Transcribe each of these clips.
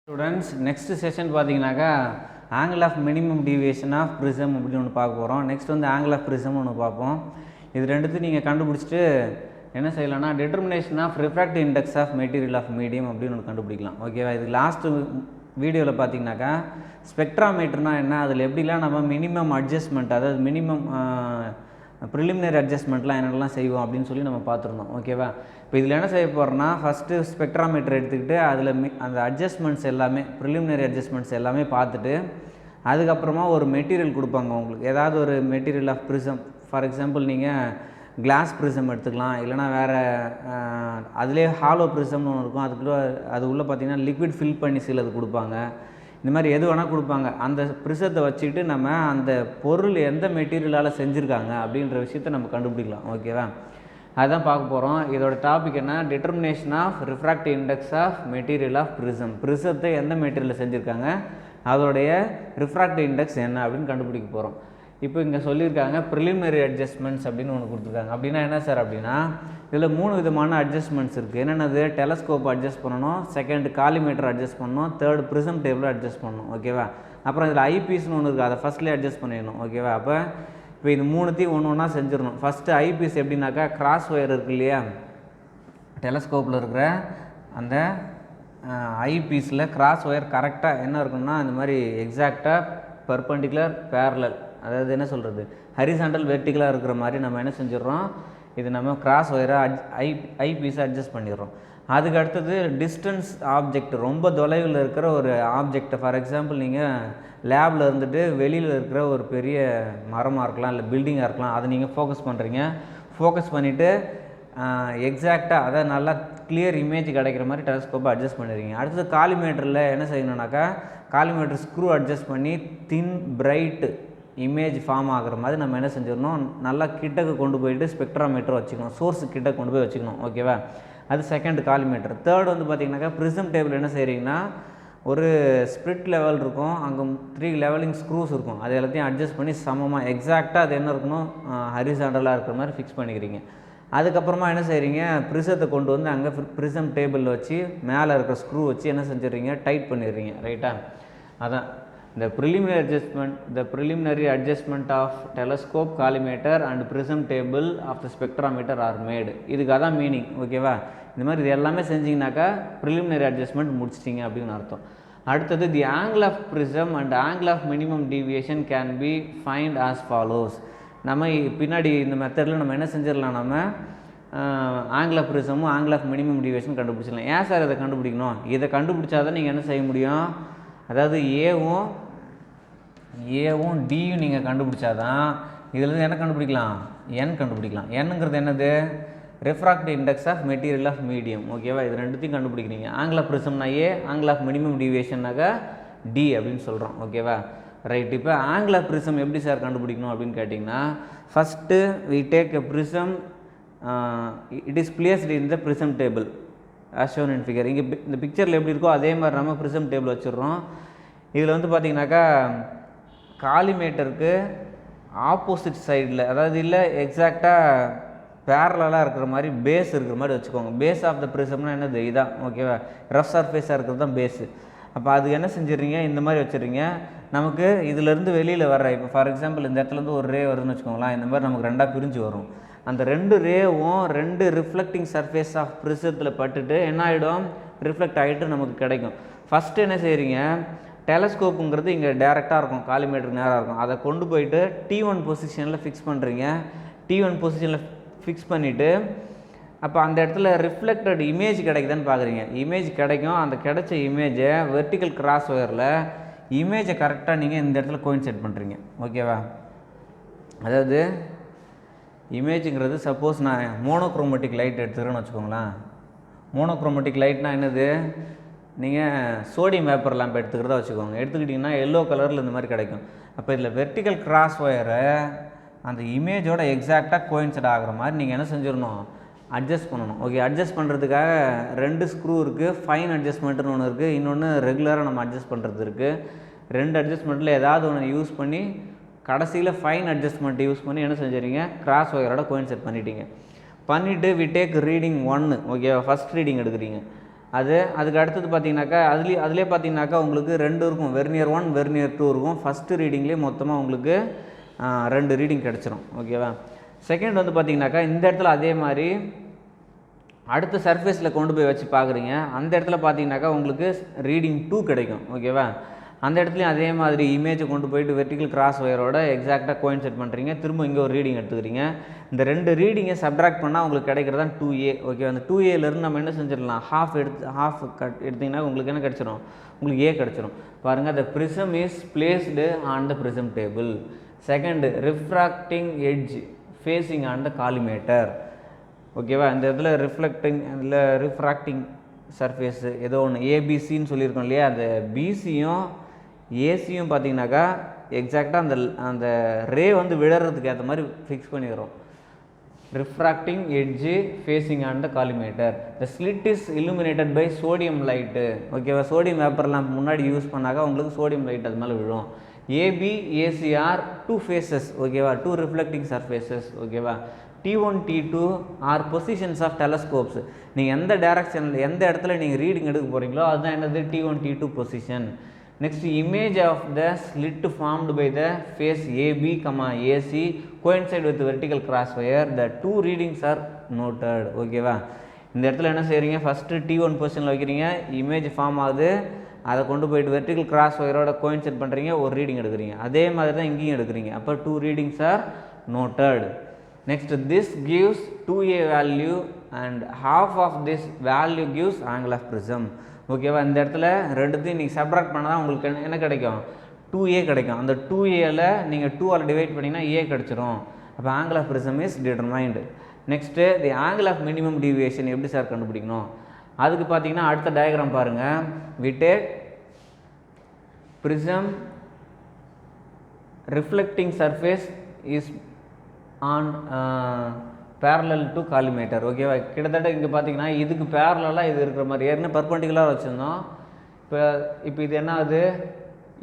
Students next session பார்த்தீங்கன்னாக்கா angle of minimum deviation of prism அப்படின்னு ஒன்று பார்க்க போகிறோம். நெக்ஸ்ட் வந்து ஆங்கிள் ஆஃப் ப்ரிசம்னு ஒன்று பார்ப்போம். இது ரெண்டுத்தையும் நீங்கள் கண்டுபிடிச்சிட்டு என்ன செய்யலாம்னா determination of refractive index of material of medium அப்படின்னு ஒன்று கண்டுபிடிக்கலாம். ஓகேவா? இது லாஸ்ட்டு வீடியோவில் பார்த்தீங்கன்னாக்கா ஸ்பெக்ட்ராமீட்டர்னால் என்ன, அதில் எப்படிலாம் நம்ம மினிமம் அட்ஜஸ்ட்மெண்ட், அதாவது மினிமம் ப்ரிலிமினரி அட்ஜஸ்ட்மெண்ட்லாம் என்னெல்லாம் செய்வோம் அப்படின்னு சொல்லி நம்ம பார்த்துருந்தோம். ஓகேவா? இப்போ இதில் என்ன செய்ய போகிறோன்னா ஃபஸ்ட்டு ஸ்பெக்ட்ராமீட்டர் எடுத்துக்கிட்டு அதில் அந்த அட்ஜஸ்ட்மெண்ட்ஸ் எல்லாமே ப்ரிலிமினரி அட்ஜஸ்ட்மெண்ட்ஸ் எல்லாமே பார்த்துட்டு அதுக்கப்புறமா ஒரு மெட்டீரியல் கொடுப்பாங்க உங்களுக்கு, ஏதாவது ஒரு material of prism. For example நீங்கள் கிளாஸ் ப்ரிசம் எடுத்துக்கலாம், இல்லைனா வேறு அதிலே ஹாலோ ப்ரிசம்னு ஒன்று இருக்கும், அதுக்குள்ள அது உள்ளே பார்த்திங்கன்னா லிக்விட் ஃபில் பண்ணி சிலது கொடுப்பாங்க. இந்த மாதிரி எது வேணால் கொடுப்பாங்க. அந்த ப்ரிசத்தை வச்சுக்கிட்டு நம்ம அந்த பொருள் எந்த மெட்டீரியலால் செஞ்சுருக்காங்க அப்படின்ற விஷயத்தை நம்ம கண்டுபிடிக்கலாம். ஓகேவா? அதுதான் பார்க்க போகிறோம். இதோட டாபிக் என்ன, determination of refractive index of material of prism. ப்ரிசத்தை எந்த மெட்டீரியலில் செஞ்சுருக்காங்க, அதோடைய ரிஃப்ராக்டிவ் இண்டெக்ஸ் என்ன அப்படின்னு கண்டுபிடிக்க போகிறோம். இப்போ இங்கே சொல்லியிருக்காங்க ப்ரிலிமினரி அட்ஜஸ்ட்மெண்ட்ஸ் அப்படின்னு ஒன்று கொடுத்துருக்காங்க. அப்படின்னா என்ன சார் அப்படின்னா, இதில் 3 விதமான அட்ஜஸ்ட்மெண்ட்ஸ் இருக்குது. என்னென்னது, டெலஸ்கோப் அட்ஜஸ்ட் பண்ணணும், செகண்ட் காலிமீட்டர் அட்ஜஸ்ட் பண்ணணும், தேர்ட் ப்ரிசம் டேபிள் அட்ஜஸ்ட் பண்ணணும். ஓகேவா? அப்புறம் இதில் ஐபீஸ்னு ஒன்று இருக்குது, அதை ஃபஸ்ட்லேயே அட்ஜஸ்ட் பண்ணிடணும். ஓகேவா? அப்போ இப்போ இது 3த்தையும் ஒன்று ஒன்றா செஞ்சிடணும். ஃபஸ்ட்டு ஐபீஸ் எப்படின்னாக்கா கிராஸ் ஒயர் இருக்குது இல்லையா, டெலஸ்கோப்பில் இருக்கிற அந்த ஐபீஸில் கிராஸ் ஒயர் கரெக்டாக என்ன இருக்குன்னா இந்த மாதிரி எக்ஸாக்டாக பெர்பெண்டிகுலர் பேரலல், அதாவது என்ன சொல்கிறது, ஹரிசாண்டல் வெர்டிகலாக இருக்கிற மாதிரி நம்ம என்ன செஞ்சிடறோம், இது நம்ம கிராஸ் ஒயரை ஐபீஸை அட்ஜஸ்ட் பண்ணிடுறோம். அதுக்கு அடுத்தது டிஸ்டன்ஸ் ஆப்ஜெக்ட், ரொம்ப தொலைவில் இருக்கிற ஒரு ஆப்ஜெக்டை, ஃபார் எக்ஸாம்பிள் நீங்கள் லேபில் இருந்துட்டு வெளியில் இருக்கிற ஒரு பெரிய மரமாக இருக்கலாம், இல்லை பில்டிங்காக இருக்கலாம், அதை நீங்கள் ஃபோக்கஸ் பண்ணுறீங்க. ஃபோக்கஸ் பண்ணிவிட்டு எக்ஸாக்டாக அதாவது நல்லா கிளியர் இமேஜ் கிடைக்கிற மாதிரி டெலஸ்கோப்பை அட்ஜஸ்ட் பண்ணிடுறீங்க. அடுத்தது காலிமீட்டரில் என்ன செய்யணுன்னாக்கா காலிமீட்டர் ஸ்க்ரூ அட்ஜஸ்ட் பண்ணி தின் பிரைட் இமேஜ் ஃபார்ம் ஆகிற மாதிரி நம்ம என்ன செஞ்சிடணும், நல்லா கிட்டக்கு கொண்டு போயிட்டு ஸ்பெக்ட்ராமீட்டர் வச்சுக்கணும், சோர்ஸு கிட்ட கொண்டு போய் வச்சுக்கணும். ஓகேவா? அது செகண்ட் காலிமீட்டர். தேர்ட் வந்து பார்த்திங்கனாக்கா ப்ரிசம் டேபிள் என்ன செய்கிறீங்கன்னா ஒரு ஸ்ப்ளிட் லெவல் இருக்கும், அங்கே 3 லெவலிங் ஸ்க்ரூஸ் இருக்கும், அது எல்லாத்தையும் அட்ஜஸ்ட் பண்ணி சமமாக எக்ஸாக்டாக அது என்ன இருக்கணும், ஹரிசாண்டலாக இருக்கிற மாதிரி ஃபிக்ஸ் பண்ணிக்கிறீங்க. அதுக்கப்புறமா என்ன செய்கிறீங்க, ப்ரிசத்தை கொண்டு வந்து அங்கே ப்ரிசம் டேபிளில் வச்சு மேலே இருக்கிற ஸ்க்ரூ வச்சு என்ன செஞ்சிடுறீங்க, டைட் பண்ணிடுறீங்க. ரைட்டா? அதான் the preliminary adjustment of telescope, collimator and prism table of the spectrometer are made. இதுக்கு அதான் மீனிங். ஓகேவா? இந்த மாதிரி இது எல்லாமே செஞ்சிங்கனாக்கா ப்ரிலிமினரி அட்ஜஸ்ட்மெண்ட் முடிச்சிட்டிங்க அப்படின்னு அர்த்தம். அடுத்தது the angle of prism and angle of minimum deviation can be find as follows. நம்ம பின்னாடி இந்த மெத்தடில் நம்ம என்ன செஞ்சிடலாம், நம்ம ஆங்கிள் ஆஃப் ப்ரிசமும் ஆங்கிள் ஆஃப் மினிமம் டீவியேஷன் கண்டுபிடிச்சிடலாம். ஏன் சார் இதை கண்டுபிடிக்கணும், இதை கண்டுபிடிச்சாதான் நீங்கள் என்ன செய்ய முடியும், அதாவது ஏவும் டியும் நீங்கள் கண்டுபிடிச்சாதான் இதில் என்ன கண்டுபிடிக்கலாம், என் கண்டுபிடிக்கலாம். என்னங்கிறது என்னது, refractive index of material of medium. ஓகேவா? இது ரெண்டுத்தையும் கண்டுபிடிக்கிறீங்க. ஆங்கிள் ஆஃப் ப்ரிசம்னா ஏ, ஆங்கிள் ஆஃப் மினிமம் டீவியேஷன்னாக்கா டி அப்படின்னு சொல்கிறோம். ஓகேவா? ரைட். இப்போ ஆங்கிள் ஆஃப் ப்ரிசம் எப்படி சார் கண்டுபிடிக்கணும் அப்படின்னு கேட்டிங்கன்னா, first we take a prism, it is placed in the prism table as shown in figure. இங்கே இந்த பிக்சரில் எப்படி இருக்கோ அதே மாதிரி நம்ம ப்ரிசம் டேபிள் வச்சுடுறோம். இதில் வந்து பார்த்திங்கனாக்கா காலிமீட்டருக்கு ஆப்போசிட் சைடில், அதாவது இல்லை எக்ஸாக்டாக பேரலாக இருக்கிற மாதிரி பேஸ் இருக்கிற மாதிரி வச்சுக்கோங்க. பேஸ் ஆஃப் த ப்ரிசம்னா என்னது, இதான். ஓகேவா? ரஃப் சர்ஃபேஸாக இருக்கிறது தான் பேஸு. அப்போ அது என்ன செஞ்சிடுறீங்க, இந்த மாதிரி வச்சுடுறீங்க. நமக்கு இதிலேருந்து வெளியில் வர்ற, இப்போ ஃபார் எக்ஸாம்பிள் இந்த இடத்துலேருந்து ஒரு ரே வருதுன்னு வச்சுக்கோங்களேன், இந்த மாதிரி நமக்கு 2ஆக பிரிஞ்சு வரும். அந்த 2 ரேவும் 2 ரிஃப்ளெக்டிங் சர்ஃபேஸ் ஆஃப் ப்ரிசத்தில் பட்டுட்டு என்ன ஆகிடும், ரிஃப்ளெக்ட் ஆகிட்டு நமக்கு கிடைக்கும். ஃபஸ்ட்டு என்ன செய்கிறீங்க, டெலஸ்கோப்புங்கிறது இங்கே டேரெக்டாக இருக்கும், காலிமீட்டருக்கு நேராக இருக்கும், அதை கொண்டு போயிட்டு T1 பொசிஷனில் ஃபிக்ஸ் பண்ணுறீங்க. T1 பொசிஷனில் ஃபிக்ஸ் பண்ணிவிட்டு அப்போ அந்த இடத்துல ரிஃப்ளெக்டட் இமேஜ் கிடைக்குதான்னு பார்க்குறீங்க. இமேஜ் கிடைக்கும். அந்த கிடைச்ச இமேஜை வெர்டிக்கல் கிராஸ் ஒயரில் இமேஜை கரெக்டாக நீங்கள் இந்த இடத்துல கோயின்சைட் பண்ணுறீங்க. ஓகேவா? அதாவது இமேஜுங்கிறது சப்போஸ் நான் மோனோக்ரோமேட்டிக் லைட் எடுத்துக்கிறேன்னு வச்சுக்கோங்களேன். மோனோக்ரோமேட்டிக் லைட்னால் என்னது, நீங்கள் சோடியம் வேப்பர் லேம்ப் எடுத்துக்கிறதா வச்சுக்கோங்க. எடுத்துக்கிட்டிங்கன்னா எல்லோ கலரில் இந்த மாதிரி கிடைக்கும். அப்போ இதில் வெர்டிக்கல் கிராஸ் ஒயரை அந்த இமேஜோட எக்ஸாக்டாக கோயின்சைட் ஆகிற மாதிரி நீங்கள் என்ன செஞ்சிடணும், அட்ஜஸ்ட் பண்ணணும். ஓகே? அட்ஜஸ்ட் பண்ணுறதுக்காக 2 ஸ்க்ரூ இருக்குது. ஃபைன் அட்ஜஸ்ட்மெண்ட்டுன்னு ஒன்று இருக்குது, இன்னொன்று ரெகுலராக நம்ம அட்ஜஸ்ட் பண்ணுறது இருக்குது. 2 அட்ஜஸ்ட்மெண்ட்டில் ஏதாவது ஒன்று யூஸ் பண்ணி கடைசியில் ஃபைன் அட்ஜஸ்ட்மெண்ட் யூஸ் பண்ணி என்ன செஞ்சுறீங்க, கிராஸ் ஒயரோட கோயின்சைட் பண்ணிட்டீங்க. பண்ணிவிட்டு வி டேக் ரீடிங் 1. ஓகேவா? ஃபஸ்ட் ரீடிங் எடுக்கிறீங்க. அதுக்கு அடுத்தது பார்த்தீங்கன்னாக்கா அதிலே பார்த்தீங்கன்னாக்கா உங்களுக்கு 2 இருக்கும். வெர்னியர் 1 வெர்னியர் 2 இருக்கும். ஃபஸ்ட்டு ரீடிங்லேயே மொத்தமாக உங்களுக்கு 2 ரீடிங் கிடச்சிரும். ஓகேவா. செகண்ட் வந்து பார்த்தீங்கன்னாக்கா இந்த இடத்துல அதே மாதிரி அடுத்த சர்ஃபேஸில் கொண்டு போய் வச்சு பார்க்குறீங்க. அந்த இடத்துல பார்த்தீங்கன்னாக்கா உங்களுக்கு ரீடிங் 2 கிடைக்கும். ஓகேவா. அந்த இடத்துலையும் அதே மாதிரி இமேஜை கொண்டு போயிட்டு வெர்டிக்கல் கிராஸ் ஒயரோட எக்ஸாக்டாக கோயின்செட் பண்ணுறீங்க. திரும்ப இங்கே ஒரு ரீடிங் எடுத்துக்கிறீங்க. இந்த 2 ரீடிங்கை சப்ட்ராக்ட் பண்ணால் உங்களுக்கு கிடைக்கிறதா 2A. ஓகே. அந்த 2Aலேருந்து நம்ம என்ன செஞ்சிடலாம், ஹாஃப் எடுத்திங்கன்னா உங்களுக்கு என்ன கிடச்சிரும், உங்களுக்கு A கிடச்சிரும். பாருங்கள், the prism is placed on the prism table. Second, refracting edge facing on the collimator. ஓகேவா. இந்த இடத்துல ரிஃப்ராக்டிங் சர்ஃபேஸு ஏதோ ஒன்று ஏபிசின்னு சொல்லியிருக்கோம் இல்லையா, அந்த பிசியும் ஏசியும் பார்த்தீங்கன்னாக்கா எக்ஸாக்டாக அந்த ரே வந்து விழறதுக்கு ஏற்ற மாதிரி ஃபிக்ஸ் பண்ணிடுறோம். Refracting edge facing on the collimator. The slit is illuminated by sodium light. ஓகேவா. சோடியம் வேப்பர் லேம்ப் முன்னாடி யூஸ் பண்ணாக்கா உங்களுக்கு சோடியம் லைட் அது மேலே விழும். AB AC are 2 faces. ஓகேவா. 2 ரிஃப்ளெக்டிங் சர்ஃபேஸஸ். ஓகேவா. T1 T2 R positions of telescopes. நீங்கள் எந்த டைரக்ஷனில் எந்த இடத்துல நீங்கள் ரீடிங் எடுக்க போகிறீங்களோ அதுதான் என்னது, T1 T2 position. Next, image of the slit formed by the face AB AC coincide with vertical cross wire. The 2 readings are noted. ஓகேவா. இந்த இடத்துல என்ன செய்கிறீங்க, ஃபஸ்ட்டு T1 பொசிஷனில் வைக்கிறீங்க, இமேஜ் ஃபார்ம் ஆகுது, அதை கொண்டு போயிட்டு வெர்டிக்கல் கிராஸ் வயரோட கோயின்சைட் பண்ணுறீங்க, ஒரு ரீடிங் எடுக்கிறீங்க. அதே மாதிரி தான் இங்கேயும் எடுக்கிறீங்க. அப்போ 2 readings are noted. Next, this gives 2A value and half of this value gives angle of prism. ஓகேவா. இந்த இடத்துல ரெண்டுத்தையும் நீங்கள் சப்ட்ராக்ட் பண்ணால் உங்களுக்கு என்ன கிடைக்கும், 2A கிடைக்கும். அந்த 2Aல நீங்கள் 2ஆல் டிவைட் பண்ணிங்கன்னா A கிடச்சிரும். அப்போ angle of prism is determined. Next, the angle of minimum deviation எப்படி சார் கண்டுபிடிக்கணும், அதுக்கு பார்த்தீங்கன்னா அடுத்த டயக்ராம் பாருங்கள். we take prism reflecting surface is on parallel to collimator. ஓகேவா. கிட்டத்தட்ட இங்கே பார்த்தீங்கன்னா இதுக்கு பேரலாக இது இருக்கிற மாதிரி ஏற்கனவே பர்பண்டிகுலராக வச்சுருந்தோம். இப்போ இது என்ன ஆகுது,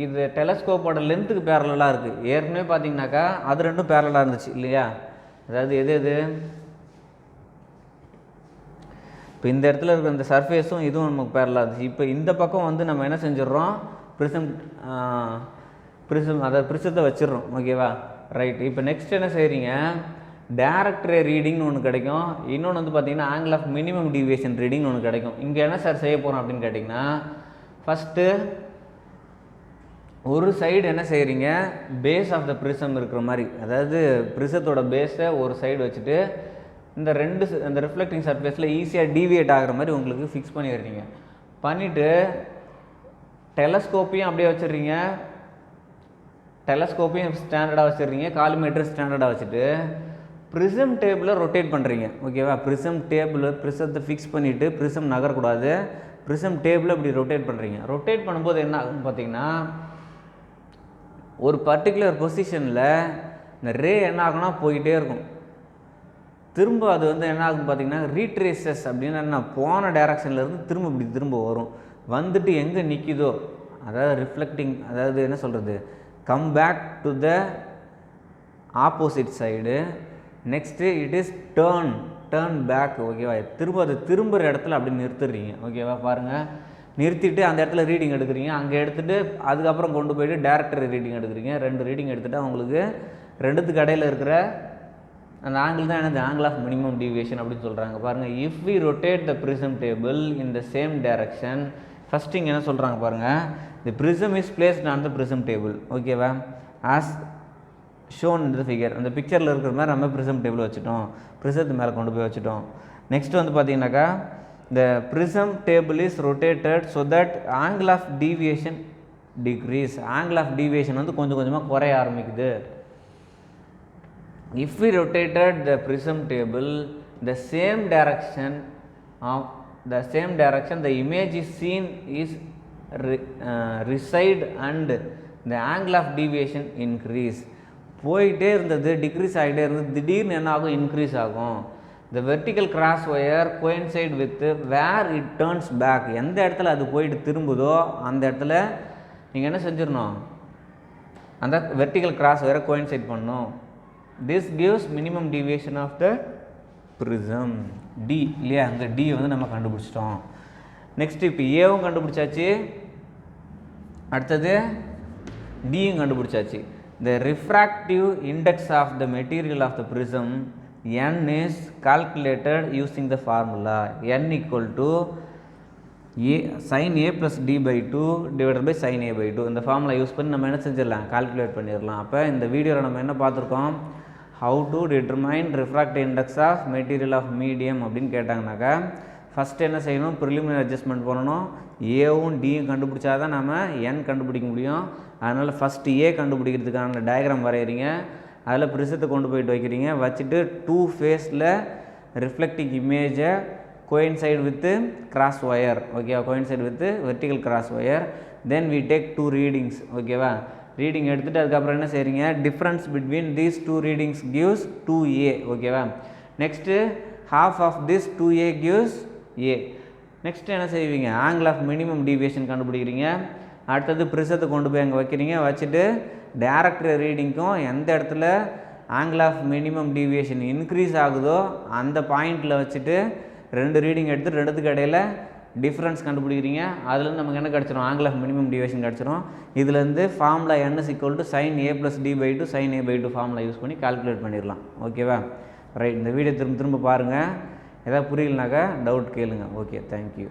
இது டெலஸ்கோப்போட லென்த்துக்கு பேரலாக இருக்குது. ஏற்கனவே பார்த்தீங்கன்னாக்கா அது ரெண்டும் பேரலாக இருந்துச்சு இல்லையா. அதாவது எது இப்போ இந்த இடத்துல இருக்கிற இந்த சர்ஃபேஸும் இதுவும் நமக்கு பேரலாக இருந்துச்சு. இப்போ இந்த பக்கம் வந்து நம்ம என்ன செஞ்சிடறோம், ப்ரிசம் அதாவது ப்ரிசத்தை வச்சிடுறோம். ஓகேவா. ரைட். இப்போ நெக்ஸ்ட் என்ன செய்கிறீங்க, டைரக்ட் ரே ரீடிங்னு ஒன்று கிடைக்கும். இன்னொன்று வந்து பார்த்தீங்கன்னா ஆங்கிள் ஆஃப் மினிமம் டீவியேஷன் ரீடிங்னு ஒன்று கிடைக்கும். இங்கே என்ன சார் செய்ய போகிறோம் அப்படின்னு கேட்டிங்கன்னா, ஃபஸ்ட்டு ஒரு சைடு என்ன செய்கிறீங்க, பேஸ் ஆஃப் த ப்ரிசம் இருக்கிற மாதிரி, அதாவது ப்ரிசத்தோட பேஸை ஒரு சைடு வச்சுட்டு இந்த ரிஃப்ளெக்டிங் சர்ஃபேஸில் ஈஸியாக டீவியேட் ஆகிற மாதிரி உங்களுக்கு ஃபிக்ஸ் பண்ணிடுறீங்க. பண்ணிவிட்டு டெலஸ்கோப்பையும் அப்படியே வச்சுடுறீங்க, டெலஸ்கோப்பையும் ஸ்டாண்டர்டாக வச்சுடுறீங்க, காலிமீட்டர் ஸ்டாண்டர்டாக வச்சுட்டு ப்ரிசம் டேபிளை ரொட்டேட் பண்ணுறீங்க. ஓகேவா. ப்ரிசம் ப்ரிசத்தை ஃபிக்ஸ் பண்ணிவிட்டு ப்ரிசம் நகரக்கூடாது, ப்ரிசம் டேபிளை இப்படி ரொட்டேட் பண்ணுறீங்க. ரொட்டேட் பண்ணும்போது என்ன ஆகுன்னு பார்த்தீங்கன்னா, ஒரு பர்டிகுலர் பொசிஷனில் இந்த ரே என்ன ஆகுனா போயிட்டே இருக்கும். திரும்ப அது வந்து என்ன ஆகுன்னு பார்த்தீங்கன்னா ரீட்ரேசஸ் அப்படின்னு என்ன, போன டைரக்ஷன்லேருந்து திரும்ப வரும். வந்துட்டு எங்கே நிற்கிதோ, அதாவது ரிஃப்ளெக்டிங், அதாவது என்ன சொல்கிறது, come back to the opposite side. Next it is turn back. ஓகேவா. அது திரும்புகிற இடத்துல அப்படி நிறுத்துறீங்க. ஓகேவா. பாருங்கள், நிறுத்திட்டு அந்த இடத்துல ரீடிங் எடுக்கிறீங்க. அங்கே எடுத்துகிட்டு அதுக்கப்புறம் கொண்டு போய்ட்டு டேரக்டரி ரீடிங் எடுக்கிறீங்க. 2 ரீடிங் எடுத்துகிட்டு உங்களுக்கு ரெண்டுத்துக்கு இடையில் இருக்கிற அந்த ஆங்கிள் தான் என்னது, ஆங்கிள் ஆஃப் மினிமம் டீவியேஷன் அப்படின்னு சொல்கிறாங்க. பாருங்கள், if we rotate the prism table in the same direction. First இங்கே என்ன சொல்கிறாங்க பாருங்கள், the prism is placed on the prism table. ஓகேவா. ஆஸ் ஷோன் இந்த ஃபிகர், அந்த பிக்சரில் இருக்கிற மாதிரி நம்ம ப்ரிசம் டேபிள் வச்சுட்டோம், ப்ரிசத்து மேலே கொண்டு போய் வச்சுட்டோம். நெக்ஸ்ட் வந்து பார்த்தீங்கன்னாக்கா, the prism table is rotated so that angle of deviation decreases. Angle of deviation வந்து கொஞ்சம் கொஞ்சமாக குறைய ஆரம்பிக்குது. If we rotated the prism table the same direction, the image is seen is reside and the angle of deviation increase. போயிட்டே இருந்தது, degrees ஆகிட்டே இருந்தது, திடீர்னு என்ன ஆகும், இன்க்ரீஸ் ஆகும். the vertical cross wire coincide with where it turns back. எந்த இடத்துல அது போயிட்டு திரும்புதோ அந்த இடத்துல நீங்கள் என்ன செஞ்சிடணும், அந்த vertical cross wire coincide பண்ணணும். This gives minimum deviation of the prism D இல்லையா. அந்த D வந்து நம்ம கண்டுபிடிச்சிட்டோம். நெக்ஸ்ட் இப்போ ஏவும் கண்டுபிடிச்சாச்சு, அடுத்தது டியும் கண்டுபிடிச்சாச்சு. The refractive index of the material of the prism n is calculated using the formula n equal to a sin a plus d by 2 divided by sin a by 2. இந்த formula use பண்ணி நம்ம என்ன செஞ்சிடலாம், calculate பண்ணிடலாம். அப்போ இந்த வீடியோவில் நம்ம என்ன பார்த்துருக்கோம், how to determine refractive index of material of medium அப்படின்னு கேட்டாங்கனாக்கா ஃபஸ்ட்டு என்ன செய்யணும், ப்ரிலிமினரி அட்ஜஸ்ட்மெண்ட் பண்ணணும். ஏவும் டியும் கண்டுபிடிச்சா தான் நம்ம என் கண்டுபிடிக்க முடியும். அதனால் ஃபஸ்ட்டு ஏ கண்டுபிடிக்கிறதுக்கான டயக்ராம் வரைகிறீங்க, அதில் ப்ரிசத்தை கொண்டு போயிட்டு வைக்கிறீங்க, வச்சுட்டு 2 ஃபேஸில் ரிஃப்ளெக்டிங் இமேஜை கோயின்சைட் வித்து கிராஸ் ஒயர், ஓகேவா, coincide with vertical cross wire. Then we take 2 readings, ஓகேவா. ரீடிங் எடுத்துகிட்டு அதுக்கப்புறம் என்ன செய்கிறீங்க, difference between these 2 readings gives 2a, ஓகேவா. Next half of this 2a gives a. Next என்ன செய்வீங்க, ஆங்கிள் ஆஃப் மினிமம் டீவியேஷன் கண்டுபிடிக்கிறீங்க. அடுத்தது ப்ரிசத்தை கொண்டு போய் அங்கே வைக்கிறீங்க, வச்சுட்டு டேரக்ட் ரீடிங்க்கும் எந்த இடத்துல angle of minimum deviation increase ஆகுதோ அந்த பாயிண்டில் வச்சுட்டு 2 ரீடிங் எடுத்து 2த்துக்கு இடையில் டிஃப்ரென்ஸ் கண்டுபிடிக்கிறீங்க. அதுலேருந்து நமக்கு என்ன கிடச்சிரும், ஆங்கிள் ஆஃப் மினிமம் டீவியேஷன் கிடச்சிரும். இதுலேருந்து formula n is equal to sin a plus d by 2 sin a by 2 formula use பண்ணி கால்குலேட் பண்ணிடலாம், ஓகேவா. ரைட், இந்த வீடியோ திரும்ப பாருங்கள். எதாவது புரியலனாக்கா டவுட் கேளுங்க. Okay, thank you.